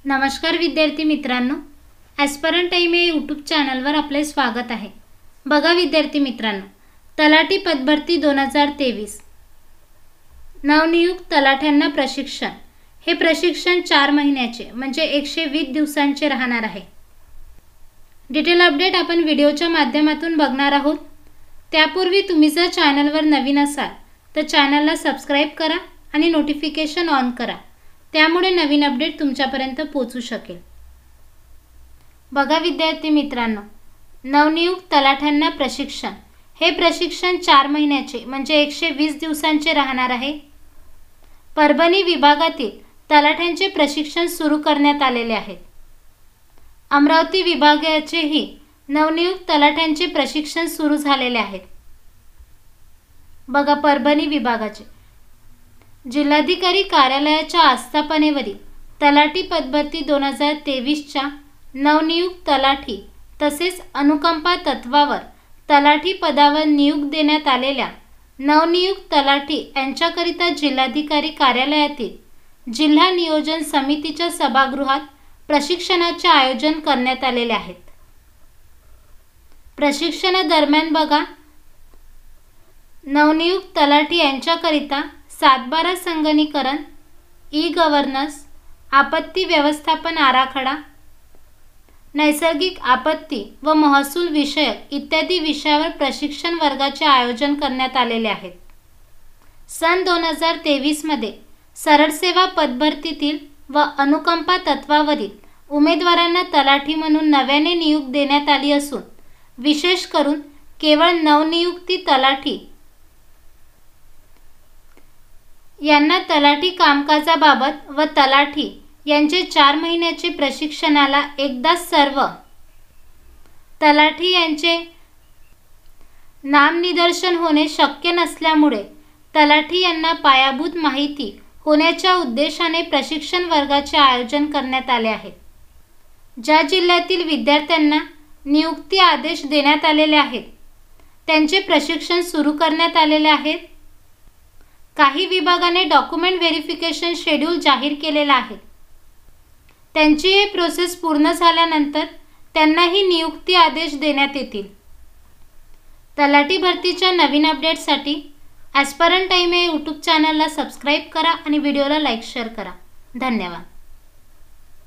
नमस्कार विद्यार्थी मित्रांनो, ॲस्परंट टाइम या यूट्यूब चॅनलवर आपले स्वागत आहे। बघा विद्यार्थी मित्रांनो, तलाठी पदभरती 2023 नवनियुक्त तलाठ्यांना प्रशिक्षण। हे प्रशिक्षण 4 महिन्याचे म्हणजे 120 दिवसांचे राहणार आहे। डिटेल अपडेट आपण व्हिडिओच्या माध्यमातून बघणार आहोत। त्यापूर्वी तुम्ही जर चॅनलवर नवीन असाल तर चॅनलला सबस्क्राइब करा आणि नोटिफिकेशन ऑन करा, त्यामुळे नवीन अपडेट तुमच्यापर्यंत पोहोचू शकेल। बघा विद्यार्थी मित्रांनो, नवनियुक्त तलाठ्यांना प्रशिक्षण। हे प्रशिक्षण 4 महिन्याचे म्हणजे 120 दिवसांचे राहणार आहे। परभणी विभागातील तलाठ्यांचे प्रशिक्षण सुरू करण्यात आलेले आहे। अमरावती विभागाचेही नवनियुक्त तलाठ्यांचे प्रशिक्षण सुरू झालेले आहे। बघा परभणी विभागाचे जिल्हाधिकारी कार्यालयाच्या आस्थापनेवरील तलाठी पदभरती 2023च्या नवनियुक्त तलाठी तसेच अनुकंपा तत्वावर तलाठी पदावर नियुक्त देण्यात आलेल्या नवनियुक्त तलाठी यांच्याकरिता जिल्हाधिकारी कार्यालयातील जिल्हा नियोजन समितीच्या सभागृहात प्रशिक्षणाचे आयोजन करण्यात आलेले आहे। प्रशिक्षणादरम्यान बघा, नवनियुक्त तलाठी यांच्याकरिता 7/12 संगणकीकरण, ई-गव्हर्नन्स, आपत्ती व्यवस्थापन आराखडा, नैसर्गिक आपत्ती व महसूल विषयक इत्यादी विषयावर प्रशिक्षण वर्गाचे आयोजन करण्यात आलेले आहे। सन 2023 मध्ये सरळ सेवा पदभरतीतील व अनुकंपा तत्वावरील उमेदवारांना तलाठी म्हणून नव्याने नियुक्ती देण्यात आली असून विशेष करून केवळ नवनियुक्ती तलाठी यांना तलाठी कामकाजाबाबत व तलाठी यांचे 4 महिन्याचे प्रशिक्षणाला एकदाच सर्व तलाठी यांचे नामनिदर्शन होणे शक्य नसल्यामुळे तलाठी यांना पायाभूत माहिती होण्याच्या उद्देशाने प्रशिक्षण वर्गाचे आयोजन करण्यात आले आहे। ज्या जिल्ह्यातील विद्यार्थ्यांना नियुक्ती आदेश देण्यात आलेले आहेत त्यांचे प्रशिक्षण सुरू करण्यात आलेले आहे। काही विभागाने डॉक्युमेंट व्हेरिफिकेशन शेड्यूल जाहीर केलेला आहे। त्यांची ही प्रोसेस पूर्ण झाल्यानंतर त्यांनाही नियुक्ती आदेश देण्यात येतील। तलाठी भरतीच्या नवीन अपडेटसाठी ॲस्परंट टाइम या यूट्यूब चॅनलला सबस्क्राइब करा आणि व्हिडिओला लाईक शेअर करा। धन्यवाद।